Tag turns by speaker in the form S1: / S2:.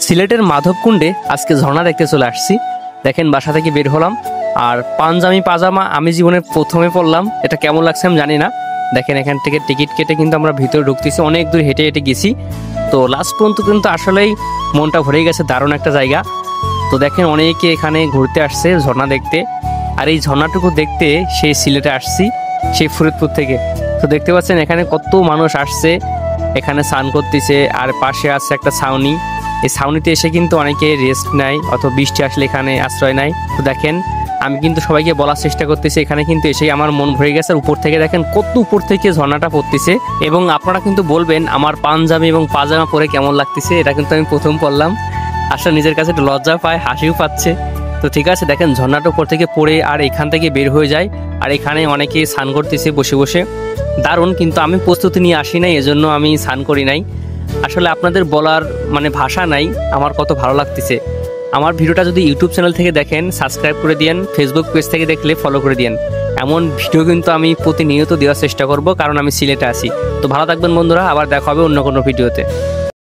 S1: সিলেটের মাধবকুণ্ডে আজকে ঝর্ণা দেখতে চলে আসছি। দেখেন বাসা থেকে বের হলাম আর পাঞ্জাবি পাজামা আমি জীবনে প্রথমে পড়লাম, এটা কেমন লাগছে আমি জানি না। দেখেন এখান থেকে টিকিট কেটে কিন্তু আমরা ভিতরে ঢুকতেছি, অনেক দূর হেঁটে হেঁটে গেছি। তো লাস্ট পর্যন্ত কিন্তু আসলেই মনটা ভরে গেছে, দারুণ একটা জায়গা। তো দেখেন অনেকে এখানে ঘুরতে আসছে ঝর্ণা দেখতে, আর এই ঝর্ণাটুকু দেখতে সেই সিলেটে আসছি, সেই ফরিদপুর থেকে। তো দেখতে পাচ্ছেন এখানে কত মানুষ আসছে, এখানে স্নান করতেছে, আর পাশে আছে একটা ছাউনি। এই ছাউনিতে এসে কিন্তু অনেকে রেস্ট নেয় অথবা বৃষ্টি আসলে এখানে আশ্রয় নেয়। তো দেখেন আমি কিন্তু সবাইকে বলার চেষ্টা করতেছি, এখানে কিন্তু এসেই আমার মন ভরে গেছে। আর উপর থেকে দেখেন কত উপর থেকে ঝর্ণাটা পড়তেছে, এবং আপনারা কিন্তু বলবেন আমার পাঞ্জাবি এবং পাজামা পরে কেমন লাগতেছে। এটা কিন্তু আমি প্রথম পড়লাম, আসলে নিজের কাছে একটু লজ্জা পায়, হাসিও পাচ্ছে। তো ঠিক আছে, দেখেন ঝর্ণাটা উপর থেকে পড়ে আর এখান থেকে বের হয়ে যায়, আর এখানে অনেকে স্নান করতেছে বসে বসে, দারুণ। কিন্তু আমি প্রস্তুতি নিয়ে আসি নাই, এজন্য আমি স্নান করি নাই। আসলে আপনাদের বলার ভাষা নাই আমার কত ভালো লাগতেছে। আমার ভিডিওটা যদি ইউটিউব চ্যানেল থেকে দেখেন সাবস্ক্রাইব করে দিয়েন, ফেসবুক পেজ থেকে দেখলে ফলো করে দিয়েন। এমন ভিডিও কিন্তু আমি প্রতিনিয়ত দেওয়ার চেষ্টা করব, কারণ আমি সিলেটে আছি। তো ভালো থাকবেন বন্ধুরা, আবার দেখা হবে অন্য কোনো ভিডিওতে।